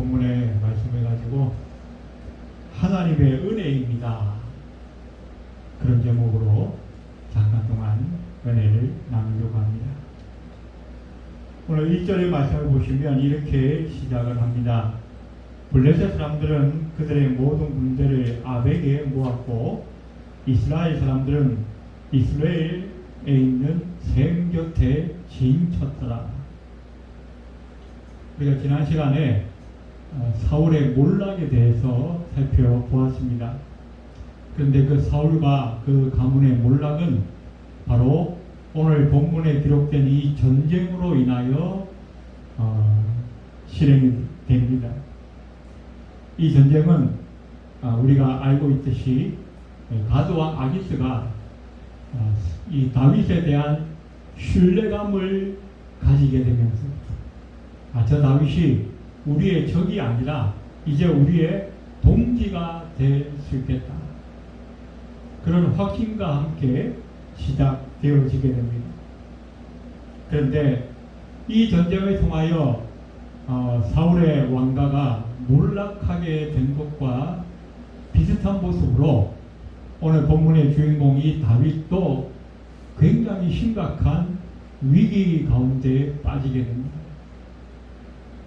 본문의 말씀을 가지고 하나님의 은혜입니다. 그런 제목으로 잠깐 동안 은혜를 나누려고 합니다. 오늘 1절의 말씀을 보시면 이렇게 시작을 합니다. 블레셋 사람들은 그들의 모든 군대를 아벡에 모았고 이스라엘 사람들은 이스라엘에 있는 샘 곁에 진쳤더라. 우리가 지난 시간에 사울의 몰락에 대해서 살펴보았습니다. 그런데 그 사울과 그 가문의 몰락은 바로 오늘 본문에 기록된 이 전쟁으로 인하여 실행이 됩니다. 이 전쟁은 우리가 알고 있듯이 가드왕 아기스가 이 다윗에 대한 신뢰감을 가지게 되면서 저 다윗이 우리의 적이 아니라 이제 우리의 동지가 될 수 있겠다. 그런 확신과 함께 시작되어지게 됩니다. 그런데 이 전쟁을 통하여 사울의 왕가가 몰락하게 된 것과 비슷한 모습으로 오늘 본문의 주인공이 다윗도 굉장히 심각한 위기 가운데 빠지게 됩니다.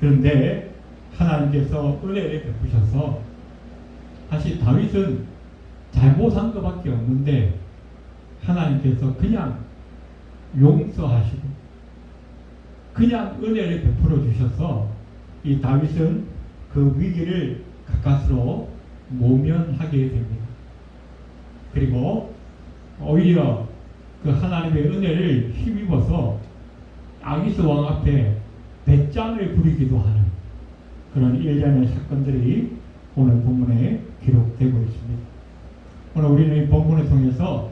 그런데 하나님께서 은혜를 베푸셔서 사실 다윗은 잘못한 것밖에 없는데 하나님께서 그냥 용서하시고 그냥 은혜를 베풀어 주셔서 이 다윗은 그 위기를 가까스로 모면하게 됩니다. 그리고 오히려 그 하나님의 은혜를 힘입어서 아기스 왕 앞에 배짱을 부리기도 하는 그런 일련의 사건들이 오늘 본문에 기록되고 있습니다. 오늘 우리는 이 본문을 통해서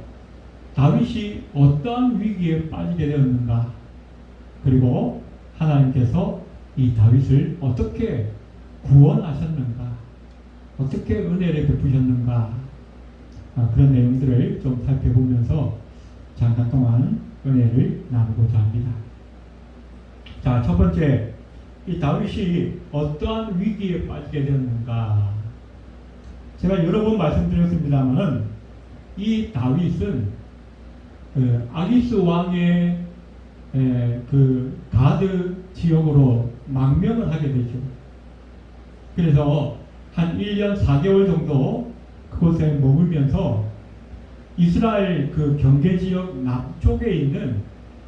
다윗이 어떠한 위기에 빠지게 되었는가, 그리고 하나님께서 이 다윗을 어떻게 구원하셨는가, 어떻게 은혜를 베푸셨는가, 그런 내용들을 좀 살펴보면서 잠깐 동안 은혜를 나누고자 합니다. 자, 첫 번째, 이 다윗이 어떠한 위기에 빠지게 되었는가. 제가 여러 번 말씀드렸습니다만은 이 다윗은 아기스 왕의 그 가드 지역으로 망명을 하게 되죠. 그래서 한 1년 4개월 정도 그곳에 머물면서 이스라엘 그 경계 지역 남쪽에 있는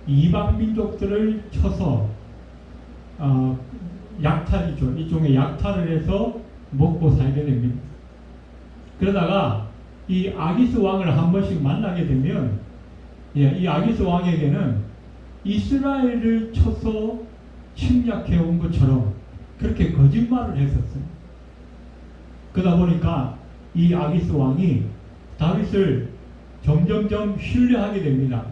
이방 민족들을 쳐서 약탈이죠. 일종의 약탈을 해서 먹고 살게 됩니다. 그러다가 이 아기스 왕을 한 번씩 만나게 되면 이 아기스 왕에게는 이스라엘을 쳐서 침략해 온 것처럼 그렇게 거짓말을 했었어요. 그러다 보니까 이 아기스 왕이 다윗을 점점점 신뢰하게 됩니다.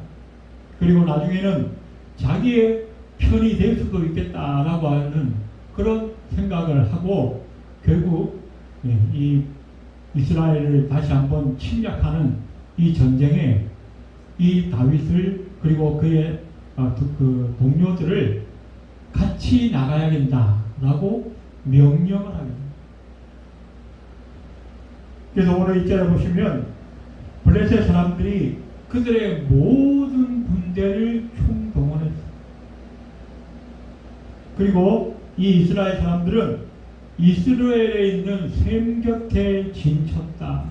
그리고 나중에는 자기의 편이 될 수도 있겠다라고 하는 그런 생각을 하고 결국 이 이스라엘을 다시 한번 침략하는 이 전쟁에 이 다윗을 그리고 그의 그 동료들을 같이 나가야 된다라고 명령을 합니다. 그래서 오늘 이 절에 보시면 블레셋 사람들이 그들의 모든 군대를 총동원했습니다. 그리고 이 이스라엘 사람들은 이스라엘에 있는 샘 곁에 진쳤다.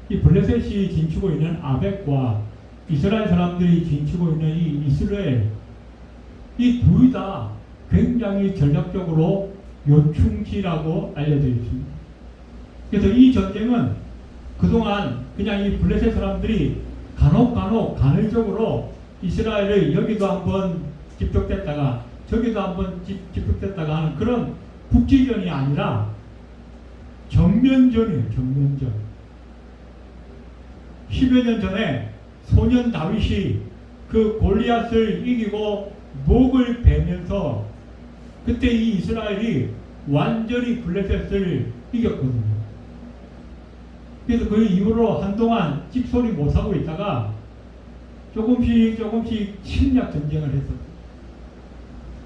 이 블레셋이 진치고 있는 아벡과 이스라엘 사람들이 진치고 있는 이 이스라엘, 이 둘 다 굉장히 전략적으로 요충지라고 알려져 있습니다. 그래서 이 전쟁은 그동안 그냥 이 블레셋 사람들이 간헐적으로 이스라엘을 여기도 한번 집적됐다가 저기도 한번 집적됐다가 하는 그런 국지전이 아니라 정면전이에요. 정면전. 10여 년 전에 소년 다윗이 그 골리앗을 이기고 목을 베면서 그때 이 이스라엘이 완전히 블레셋을 이겼거든요. 그래서 그 이후로 한동안 찍소리 못하고 있다가 조금씩 침략 전쟁을 했었어요.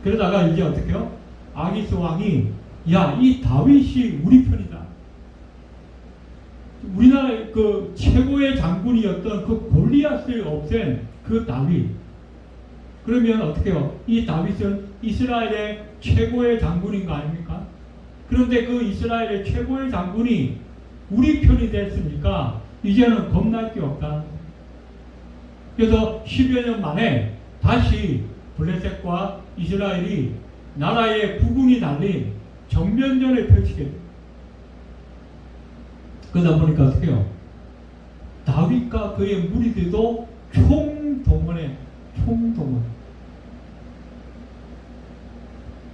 그러다가 이제 어떻게요? 아기스 왕이 야, 이 다윗이 우리 편이다. 우리나라의 그 최고의 장군이었던 그 골리앗을 없앤 그 다윗. 그러면 어떻게 해요? 이 다윗은 이스라엘의 최고의 장군인 거 아닙니까? 그런데 그 이스라엘의 최고의 장군이 우리 편이 됐으니까 이제는 겁날 게 없다. 그래서 10여 년 만에 다시 블레셋과 이스라엘이 나라의 부군이 달린 정면전을 펼치게 돼요. 그러다 보니까 어떻게 해요? 다윗과 그의 무리들도 총동원해.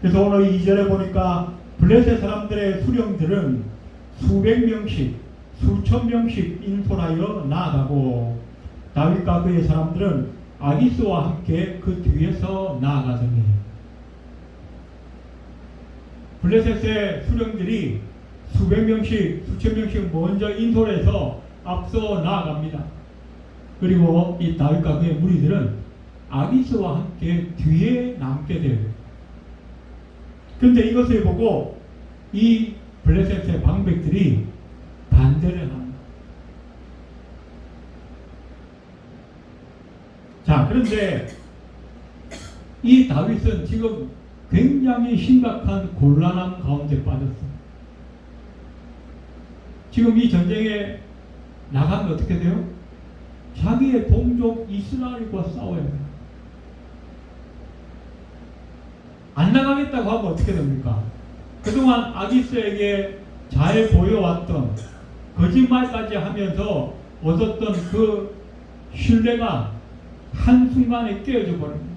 그래서 오늘 2절에 보니까 블레셋 사람들의 수령들은 수백 명씩, 수천 명씩 인솔하여 나아가고 다윗과 그의 사람들은 아기스와 함께 그 뒤에서 나아가더니 블레셋의 수령들이 수백 명씩, 수천 명씩 먼저 인솔해서 앞서 나아갑니다. 그리고 이 다윗과 그의 무리들은 아기스와 함께 뒤에 남게 돼요. 그런데 이것을 보고 이 블레셋의 방백들이 반대를 합니다. 자, 그런데 이 다윗은 지금 굉장히 심각한 곤란한 가운데 빠졌어요. 지금 이 전쟁에 나가면 어떻게 돼요? 자기의 동족 이스라엘과 싸워야 돼요. 안 나가겠다고 하면 어떻게 됩니까? 그동안 아기스에게 잘 보여왔던 거짓말까지 하면서 얻었던 그 신뢰가 한순간에 깨어져 버립니다.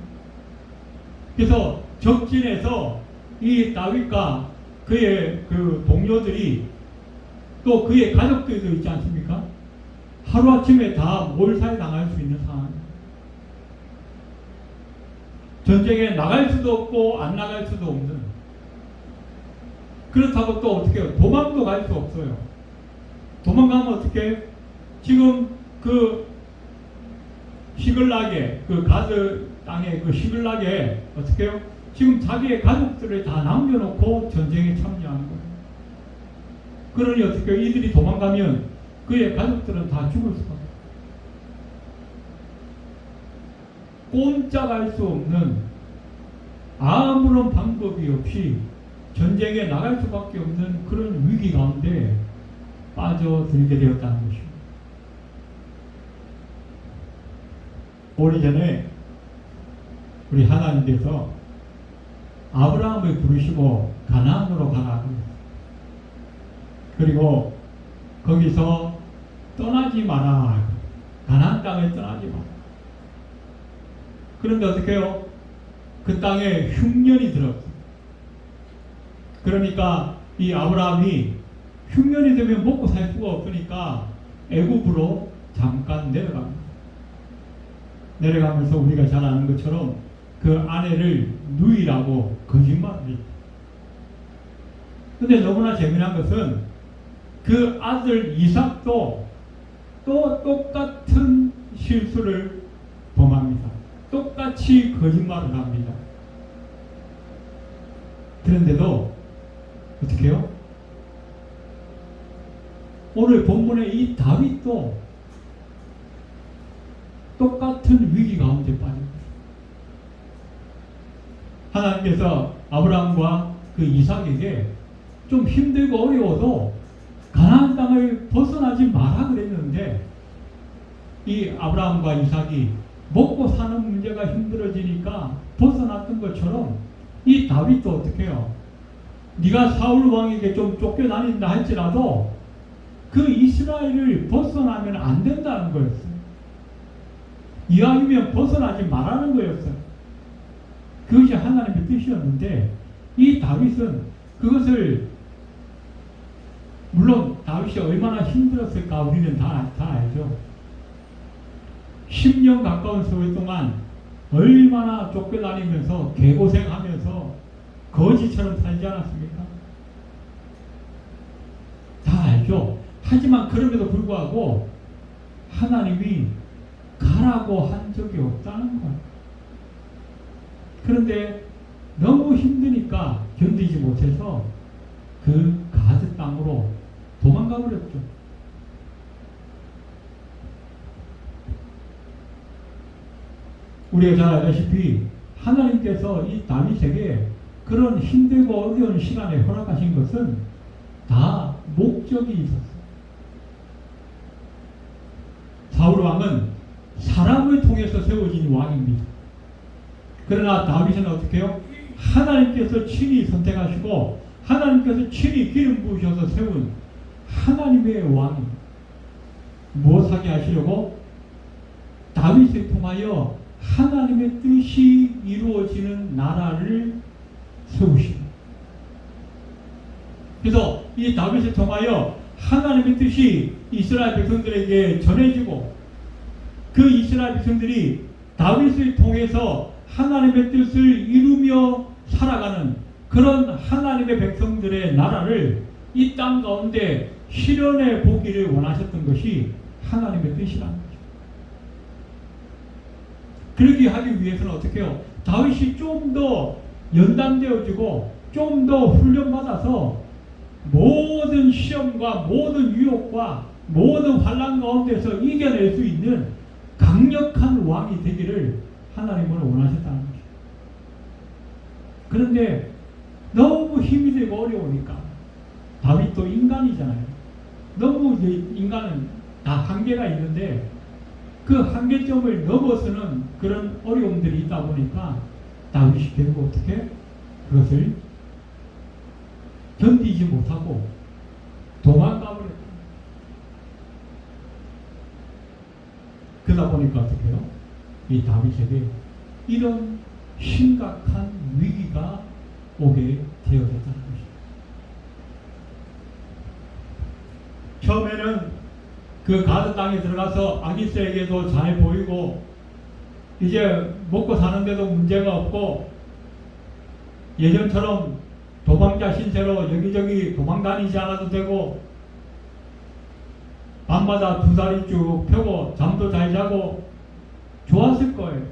그래서 적진에서 이 다윗과 그의 그 동료들이 또 그의 가족들도 있지 않습니까? 하루아침에 다 몰살당할 수 있는 상황입니다. 전쟁에 나갈 수도 없고 안 나갈 수도 없는, 그렇다고 또 어떻게 해요? 도망도 갈 수 없어요. 도망가면 어떻게? 지금 그 시글락에, 그 가드 땅에 그 시글락에 어떻게 해요? 지금 자기의 가족들을 다 남겨놓고 전쟁에 참여하는 거예요. 그러니 어떻게 해요? 이들이 도망가면 그의 가족들은 다 죽을 수가 없어요. 꼼짝할 수 없는, 아무런 방법이 없이 전쟁에 나갈 수밖에 없는 그런 위기 가운데 빠져들게 되었다는 것입니다. 오래전에 우리 하나님께서 아브라함을 부르시고 가나안으로 가라 그리고 거기서 떠나지 마라, 가나안 땅을 떠나지 마라. 그런데 어떻게 해요? 그 땅에 흉년이 들었어요. 그러니까 이 아브라함이 흉년이 되면 먹고 살 수가 없으니까 애굽으로 잠깐 내려갑니다. 내려가면서 우리가 잘 아는 것처럼 그 아내를 누이라고 거짓말을 해요. 근데 너무나 재미난 것은 그 아들 이삭도 또 똑같은 실수를 범합니다. 똑같이 거짓말을 합니다. 그런데도 어떻게 해요? 오늘 본문의 이 다윗도 똑같은 위기 가운데 빠집니다. 하나님께서 아브라함과 그 이삭에게 좀 힘들고 어려워도 가나안 땅을 벗어나지 마라 그랬는데 이 아브라함과 이삭이 먹고 사는 문제가 힘들어지니까 벗어났던 것처럼 이 다윗도 어떻게 해요? 네가 사울 왕에게 좀 쫓겨다닌다 할지라도 그 이스라엘을 벗어나면 안 된다는 거였어요. 이왕이면 벗어나지 말라는 거였어요. 그것이 하나님의 뜻이었는데 이 다윗은 그것을, 물론 다윗이 얼마나 힘들었을까 우리는 다 알죠. 10년 가까운 세월 동안 얼마나 쫓겨다니면서 개고생하면서 거지처럼 살지 않았습니까? 다 알죠. 하지만 그럼에도 불구하고 하나님이 가라고 한 적이 없다는 거예요. 그런데 너무 힘드니까 견디지 못해서 그 가드 땅으로 도망가 버렸죠. 우리가 잘 알다시피 하나님께서 이 다윗에게 그런 힘들고 어려운 시간에 허락하신 것은 다 목적이 있었어요. 사울 왕은 사람을 통해서 세워진 왕입니다. 그러나 다윗은 어떻게 해요? 하나님께서 친히 선택하시고 하나님께서 친히 기름 부으셔서 세운 하나님의 왕입니다. 무엇하게 하시려고? 다윗을 통하여 하나님의 뜻이 이루어지는 나라를 세우십니다. 그래서 이 다윗을 통하여 하나님의 뜻이 이스라엘 백성들에게 전해지고 그 이스라엘 백성들이 다윗을 통해서 하나님의 뜻을 이루며 살아가는 그런 하나님의 백성들의 나라를 이 땅 가운데 실현해 보기를 원하셨던 것이 하나님의 뜻이라는 거죠. 그러기 하기 위해서는 어떻게 해요? 다윗이 좀 더 연단되어지고 좀 더 훈련받아서 모든 시험과 모든 유혹과 모든 환난 가운데서 이겨낼 수 있는 강력한 왕이 되기를 하나님은 원하셨다는 거죠. 그런데 너무 힘이 들고 어려우니까 다윗도 인간이잖아요. 너무 인간은 다 한계가 있는데 그 한계점을 넘어서는 그런 어려움들이 있다 보니까 다윗이 결국 어떻게 그것을 견디지 못하고 도망가 버렸다. 그러다 보니까 어떻게 해요? 이 다윗에게 이런 심각한 위기가 오게 되어졌다는 것입니다. 처음에는 그 가드 땅에 들어가서 아기스에게도 잘 보이고 이제 먹고 사는데도 문제가 없고 예전처럼 도망자 신세로 여기저기 도망 다니지 않아도 되고 밤마다 두 다리 쭉 펴고 잠도 잘 자고 좋았을 거예요.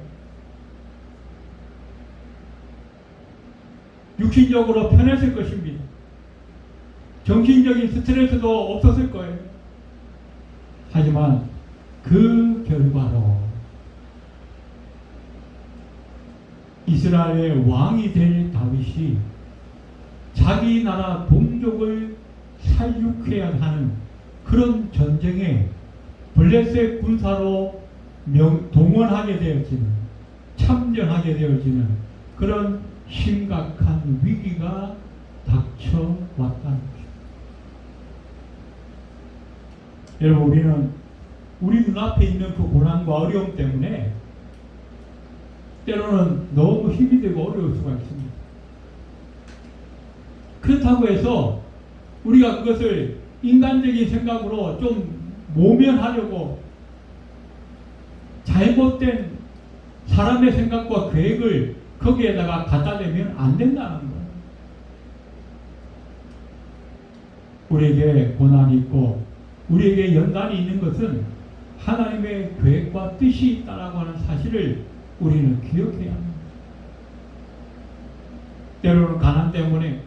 육신적으로 편했을 것입니다. 정신적인 스트레스도 없었을 거예요. 하지만 그 결과로 이스라엘의 왕이 될 다윗이 자기 나라 동족을 살육해야 하는 그런 전쟁에 블레셋 군사로 동원하게 되어지는, 참전하게 되어지는 그런 심각한 위기가 닥쳐왔다는 것입니다. 여러분, 우리는 우리 눈앞에 있는 그 고난과 어려움 때문에 때로는 너무 힘이 들고 어려울 수가 있습니다. 그렇다고 해서 우리가 그것을 인간적인 생각으로 좀 모면하려고 잘못된 사람의 생각과 계획을 거기에다가 갖다 대면 안 된다는 거예요. 우리에게 고난이 있고 우리에게 연단이 있는 것은 하나님의 계획과 뜻이 있다라고 하는 사실을 우리는 기억해야 합니다. 때로는 가난 때문에,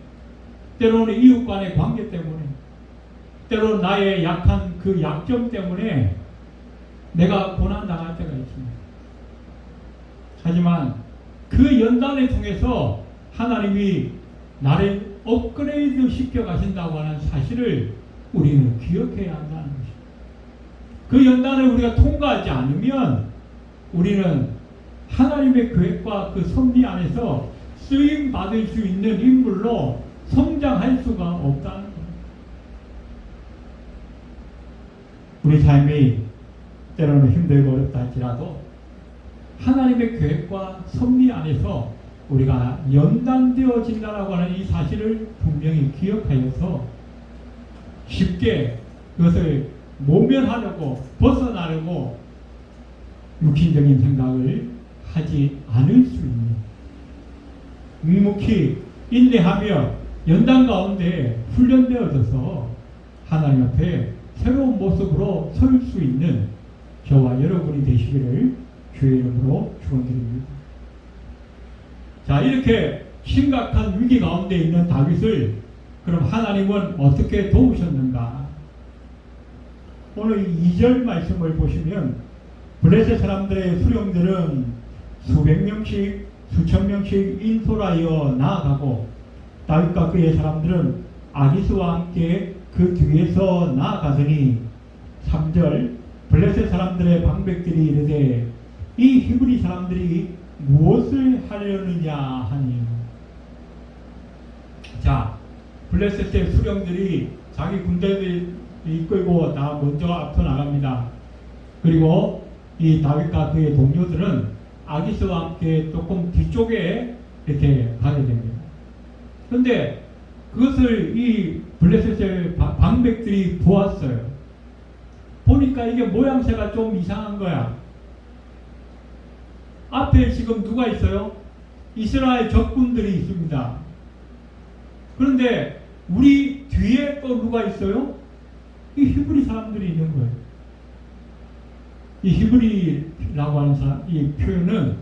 때로는 이웃 간의 관계 때문에, 때로는 나의 약한 그 약점 때문에 내가 고난당할 때가 있습니다. 하지만 그 연단을 통해서 하나님이 나를 업그레이드 시켜 가신다고 하는 사실을 우리는 기억해야 한다는 것입니다. 그 연단을 우리가 통과하지 않으면 우리는 하나님의 계획과 그 섭리 안에서 쓰임 받을 수 있는 인물로 성장할 수가 없다는 겁니다. 우리 삶이 때로는 힘들고 어렵다 할지라도 하나님의 계획과 섭리 안에서 우리가 연단되어진다라고 하는 이 사실을 분명히 기억하여서 쉽게 그것을 모면하려고 벗어나려고 육신적인 생각을 하지 않을 수 있는, 묵묵히 인내하며 연단 가운데 훈련되어져서 하나님 앞에 새로운 모습으로 설 수 있는 저와 여러분이 되시기를 주의 이름으로 축원드립니다. 자, 이렇게 심각한 위기 가운데 있는 다윗을 그럼 하나님은 어떻게 도우셨는가? 오늘 2절 말씀을 보시면 블레셋 사람들의 수령들은 수백 명씩 수천 명씩 인솔하여 나아가고 다윗과 그의 사람들은 아기스와 함께 그 뒤에서 나아가더니 3절 블레셋 사람들의 방백들이 이르되 이 히브리 사람들이 무엇을 하려느냐 하니. 자, 블레셋의 수령들이 자기 군대를 이끌고 다 먼저 앞서 나갑니다. 그리고 이 다윗과 그의 동료들은 아기스와 함께 조금 뒤쪽에 이렇게 가게 됩니다. 그런데 그것을 이 블레셋의 방백들이 보았어요. 보니까 이게 모양새가 좀 이상한 거야. 앞에 지금 누가 있어요? 이스라엘 적군들이 있습니다. 그런데 우리 뒤에 또 누가 있어요? 이 히브리 사람들이 있는 거예요. 이 히브리라고 하는 이 표현은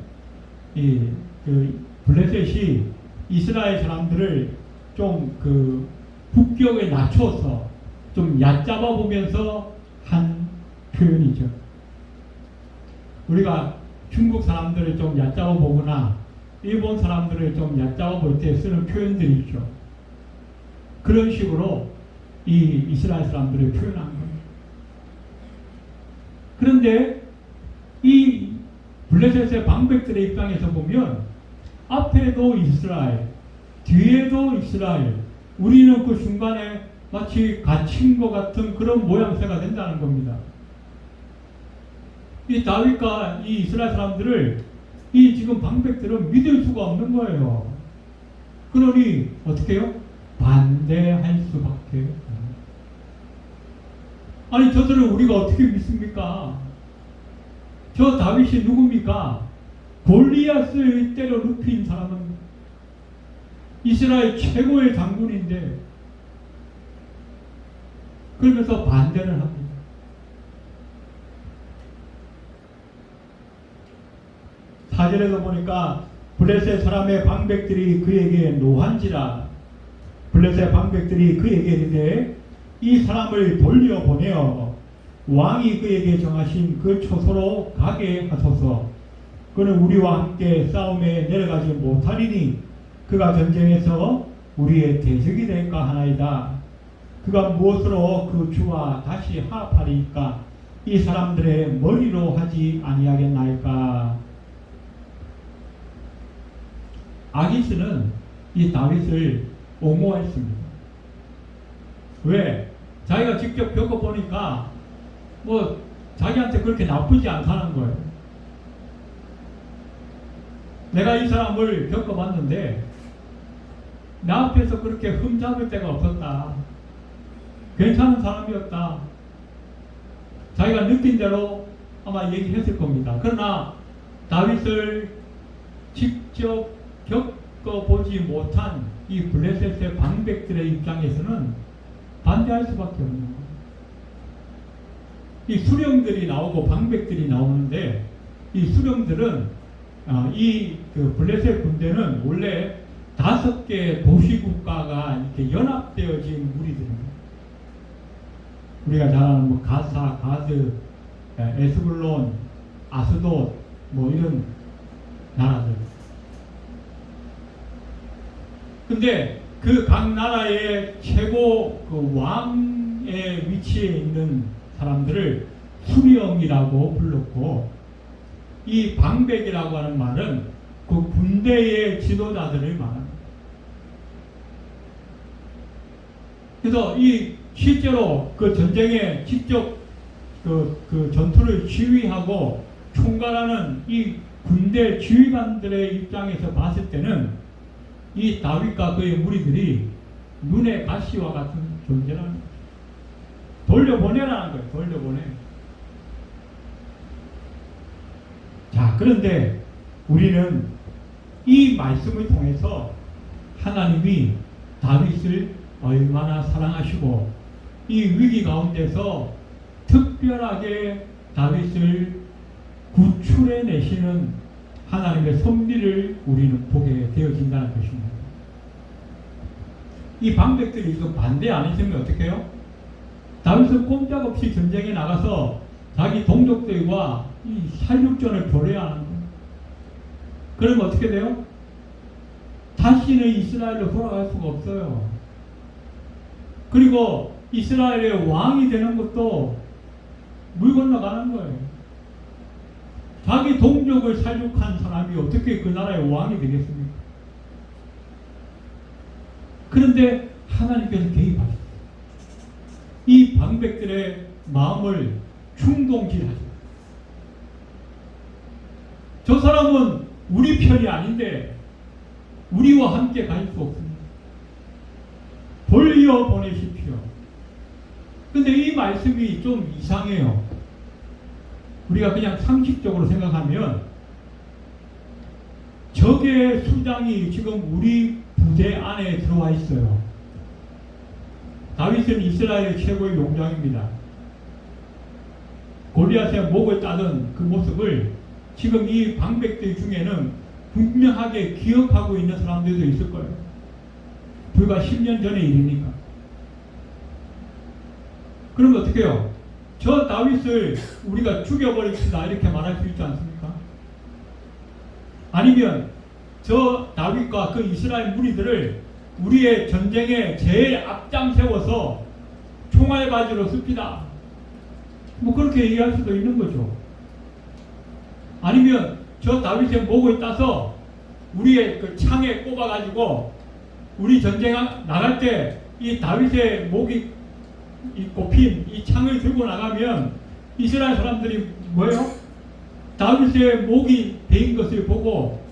그 블레셋이 이스라엘 사람들을 좀 그 국격에 낮춰서 좀 얕잡아 보면서 한 표현이죠. 우리가 중국 사람들을 좀 얕잡아 보거나 일본 사람들을 좀 얕잡아 볼 때 쓰는 표현들이 있죠. 그런 식으로 이 이스라엘 사람들을 표현한 거예요. 그런데 이 블레셋의 방백들의 입장에서 보면 앞에도 이스라엘, 뒤에도 이스라엘, 우리는 그 중간에 마치 갇힌 것 같은 그런 모양새가 된다는 겁니다. 이 다윗과 이 이스라엘 사람들을 이 지금 방백들은 믿을 수가 없는 거예요. 그러니 어떻게 해요? 반대할 수밖에. 아니 저들을 우리가 어떻게 믿습니까? 저 다윗이 누굽니까? 골리앗을 때려 눕힌 사람은 이스라엘 최고의 장군인데, 그러면서 반대를 합니다. 사절에서 보니까 블레셋 사람의 방백들이 그에게 노한지라. 블레셋 방백들이 그에게 이르되 이 사람을 돌려보내어 왕이 그에게 정하신 그 초소로 가게 하소서. 그는 우리와 함께 싸움에 내려가지 못하리니 그가 전쟁에서 우리의 대적이 될까 하나이다. 그가 무엇으로 그 주와 다시 화합하리까? 이 사람들의 머리로 하지 아니하겠나이까? 아기스는 이 다윗을 옹호했습니다. 왜? 자기가 직접 겪어보니까 뭐 자기한테 그렇게 나쁘지 않다는 거예요. 내가 이 사람을 겪어봤는데 나 앞에서 그렇게 흠잡을 데가 없었다. 괜찮은 사람이었다. 자기가 느낀 대로 아마 얘기했을 겁니다. 그러나 다윗을 직접 겪어보지 못한 이 블레셋의 방백들의 입장에서는 반대할 수밖에 없는 거예요. 이 수령들이 나오고 방백들이 나오는데 이 수령들은 그 블레셋 군대는 원래 5개 도시국가가 이렇게 연합되어진 무리들입니다. 우리가 잘 아는 뭐 가사, 가드, 에스불론, 아스돗 뭐 이런 나라들. 근데 그 각 나라의 최고 그 왕의 위치에 있는 사람들을 수령이라고 불렀고, 이 방백이라고 하는 말은 그 군대의 지도자들을 말합니다. 그래서 이 실제로 그 전쟁에 직접 그 전투를 지휘하고 총괄하는 이 군대 지휘관들의 입장에서 봤을 때는 이 다윗과 그의 무리들이 눈의 가시와 같은 존재라는 거예요. 돌려보내라는 거예요. 돌려보내. 자, 그런데 우리는 이 말씀을 통해서 하나님이 다윗을 얼마나 사랑하시고 이 위기 가운데서 특별하게 다윗을 구출해 내시는 하나님의 섭리를 우리는 보게 되어진다는 것입니다. 이 방백들이 이거 반대 안 했으면 어떻게 해요? 다윗은 꼼짝없이 전쟁에 나가서 자기 동족들과 이 살육전을 벌여야 하는 거예요. 그러면 어떻게 돼요? 다시는 이스라엘로 돌아갈 수가 없어요. 그리고 이스라엘의 왕이 되는 것도 물 건너가는 거예요. 자기 동족을 살육한 사람이 어떻게 그 나라의 왕이 되겠습니까? 그런데 하나님께서 개입하셨어요. 이 방백들의 마음을 충동질하셨어요. 저 사람은 우리 편이 아닌데 우리와 함께 갈 수 없습니다. 돌려 보내십시오. 근데 이 말씀이 좀 이상해요. 우리가 그냥 상식적으로 생각하면 적의 수장이 지금 우리 부대 안에 들어와 있어요. 다윗은 이스라엘의 최고의 용장입니다. 골리앗의 목을 따던 그 모습을 지금 이 방백들 중에는 분명하게 기억하고 있는 사람들도 있을 거예요. 불과 10년 전의 일이니까. 그러면 어떻게 해요? 저 다윗을 우리가 죽여버립시다 이렇게 말할 수 있지 않습니까? 아니면 저 다윗과 그 이스라엘 무리들을 우리의 전쟁에 제일 앞장 세워서 총알바지로 씁시다. 뭐 그렇게 얘기할 수도 있는 거죠. 아니면 저 다윗의 목을 따서 우리의 그 창에 꼽아가지고 우리 전쟁 나갈 때 이 다윗의 목이 꼽힌 이 창을 들고 나가면 이스라엘 사람들이 뭐예요? 다윗의 목이 베인 것을 보고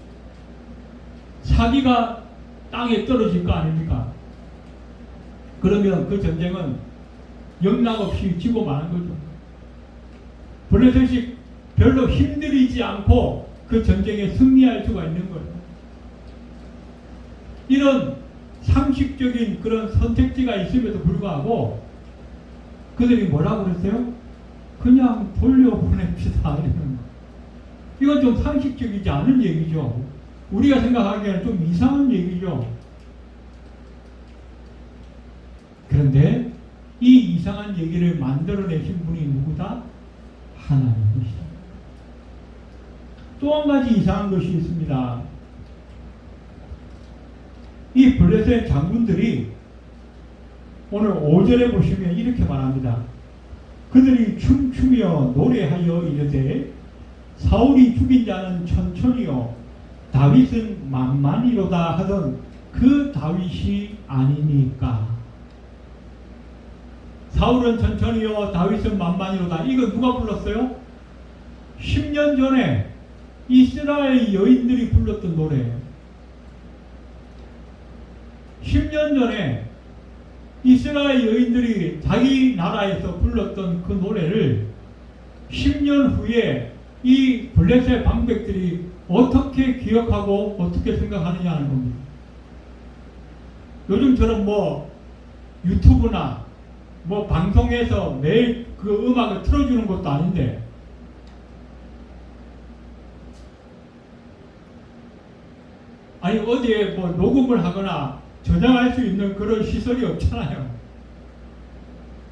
사기가 땅에 떨어질 거 아닙니까? 그러면 그 전쟁은 영락없이 지고 마는 거죠. 블레셋이 별로 힘들이지 않고 그 전쟁에 승리할 수가 있는 거예요. 이런 상식적인 그런 선택지가 있음에도 불구하고 그들이 뭐라고 그랬어요? 그냥 돌려보냅시다. 이건 좀 상식적이지 않은 얘기죠. 우리가 생각하기에는 좀 이상한 얘기죠. 그런데 이 이상한 얘기를 만들어내신 분이 누구다? 하나님이시다. 또 한 가지 이상한 것이 있습니다. 이 블레셋 장군들이 오늘 5절에 보시면 이렇게 말합니다. 그들이 춤추며 노래하여 이르되 사울이 죽인 자는 천천히요 다윗은 만만히로다 하던 그 다윗이 아니니까. 사울은 천천히요 다윗은 만만히로다. 이거 누가 불렀어요? 10년 전에 이스라엘 여인들이 불렀던 노래예요. 10년 전에 이스라엘 여인들이 자기 나라에서 불렀던 그 노래를 10년 후에 이 블레셋 방백들이 어떻게 기억하고 어떻게 생각하느냐 하는 겁니다. 요즘처럼 뭐 유튜브나 뭐 방송에서 매일 그 음악을 틀어주는 것도 아닌데 아니 어디에 뭐 녹음을 하거나 저장할 수 있는 그런 시설이 없잖아요.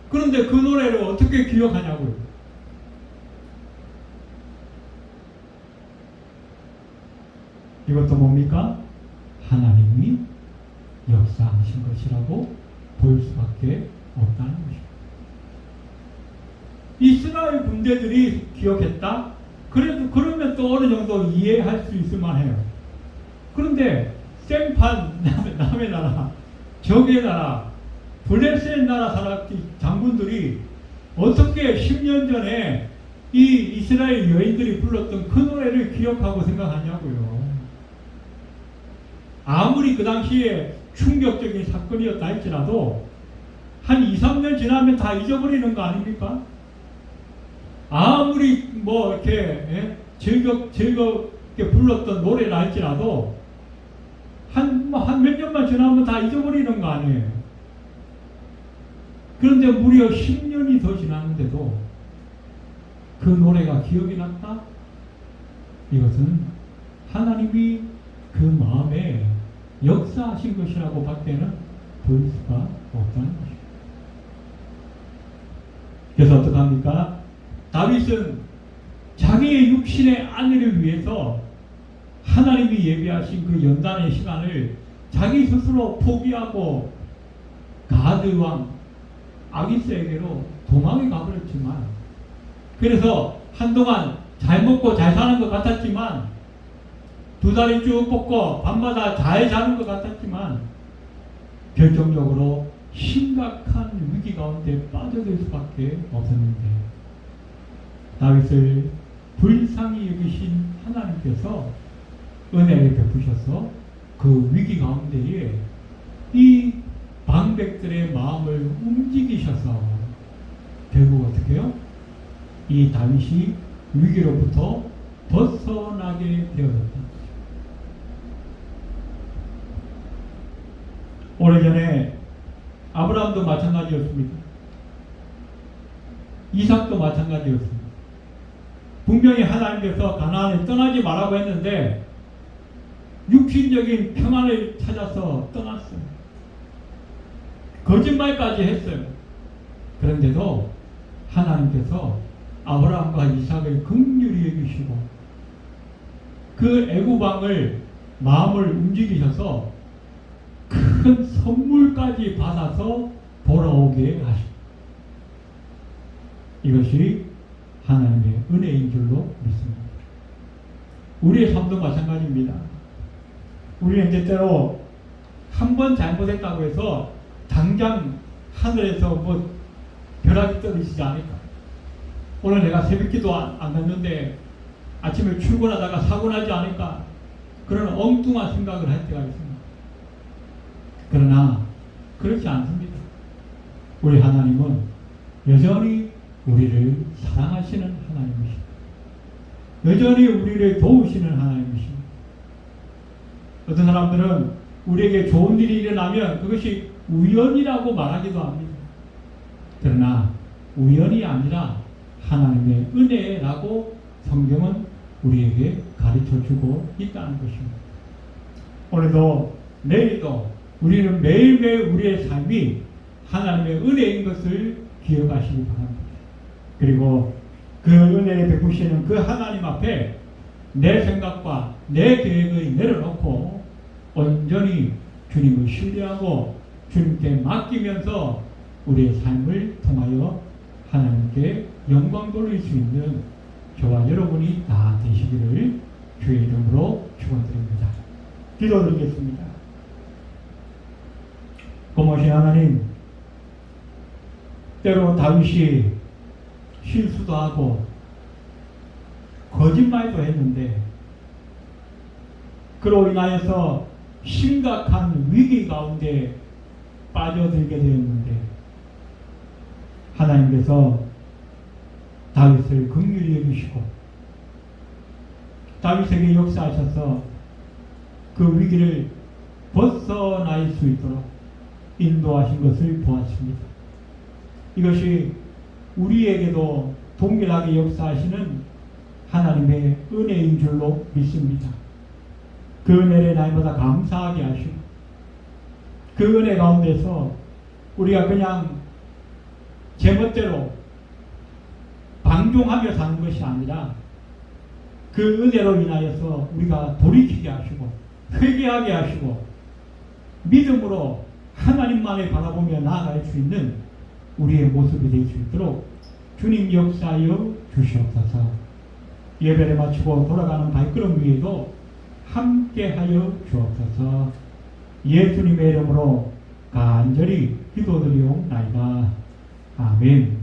그런데 그 노래를 어떻게 기억하냐고요. 이것도 뭡니까? 하나님이 역사하신 것이라고 볼 수밖에 없다는 것입니다. 이스라엘 군대들이 기억했다? 그래도 그러면 또 어느 정도 이해할 수 있을 만해요. 그런데 생판 남의 나라, 적의 나라, 블레셋 나라 장군들이 어떻게 10년 전에 이 이스라엘 여인들이 불렀던 그 노래를 기억하고 생각하냐고요. 아무리 그 당시에 충격적인 사건이었다 할지라도 한 2, 3년 지나면 다 잊어버리는 거 아닙니까? 아무리 뭐 이렇게 즐겁게 불렀던 노래라 할지라도 한 몇 년만 지나면 다 잊어버리는 거 아니에요. 그런데 무려 10년이 더 지났는데도 그 노래가 기억이 났다? 이것은 하나님이 그 마음에 역사하신 것이라고 밖에는 보일 수가 없다는 것입니다. 그래서 어떡합니까? 다윗은 자기의 육신의 아내를 위해서 하나님이 예비하신 그 연단의 시간을 자기 스스로 포기하고 가드 왕 아기스에게로 도망해 가버렸지만, 그래서 한동안 잘 먹고 잘 사는 것 같았지만, 두 다리 쭉 뻗고 밤마다 잘 자는 것 같았지만, 결정적으로 심각한 위기 가운데 빠져들 수밖에 없었는데, 다윗을 불쌍히 여기신 하나님께서 은혜를 베푸셔서 그 위기 가운데에 이 방백들의 마음을 움직이셔서 결국 어떻게 해요? 이 다윗이 위기로부터 벗어나게 되어졌다. 오래전에 아브라함도 마찬가지였습니다. 이삭도 마찬가지였습니다. 분명히 하나님께서 가나안에 떠나지 말라고 했는데 육신적인 평안을 찾아서 떠났어요. 거짓말까지 했어요. 그런데도 하나님께서 아브라함과 이삭을 긍휼히 여기시고 그 애굽 왕을 마음을 움직이셔서 큰 선물까지 받아서 돌아오게 하십니다. 이것이 하나님의 은혜인 줄로 믿습니다. 우리의 삶도 마찬가지입니다. 우리는 때때로 한 번 잘못했다고 해서 당장 하늘에서 뭐 벼락이 떨어지지 않을까. 오늘 내가 새벽기도 안 갔는데 아침에 출근하다가 사고 나지 않을까. 그런 엉뚱한 생각을 할 때가 있습니다. 그러나 그렇지 않습니다. 우리 하나님은 여전히 우리를 사랑하시는 하나님이십니다. 여전히 우리를 도우시는 하나님이십니다. 어떤 사람들은 우리에게 좋은 일이 일어나면 그것이 우연이라고 말하기도 합니다. 그러나 우연이 아니라 하나님의 은혜라고 성경은 우리에게 가르쳐주고 있다는 것입니다. 오늘도 내일도 우리는 매일매일 우리의 삶이 하나님의 은혜인 것을 기억하시기 바랍니다. 그리고 그 은혜를 베푸시는 그 하나님 앞에 내 생각과 내 계획을 내려놓고 온전히 주님을 신뢰하고 주님께 맡기면서 우리의 삶을 통하여 하나님께 영광 돌릴 수 있는 저와 여러분이 다 되시기를 주의 이름으로 축원드립니다. 기도드리겠습니다. 고마우신 하나님, 때로 다윗이 실수도 하고 거짓말도 했는데 그로 인하여서 심각한 위기 가운데 빠져들게 되었는데 하나님께서 다윗을 긍휼히 여기시고 다윗에게 역사하셔서 그 위기를 벗어날 수 있도록 인도하신 것을 보았습니다. 이것이 우리에게도 동일하게 역사하시는 하나님의 은혜인 줄로 믿습니다. 그 은혜를 날마다 감사하게 하시고 그 은혜 가운데서 우리가 그냥 제멋대로 방종하며 사는 것이 아니라 그 은혜로 인하여서 우리가 돌이키게 하시고 회개하게 하시고 믿음으로 하나님만을 바라보며 나아갈 수 있는 우리의 모습이 될 수 있도록 주님 역사하여 주시옵소서. 예배를 마치고 돌아가는 발걸음 위에도 함께하여 주옵소서. 예수님의 이름으로 간절히 기도드리옵나이다. 아멘.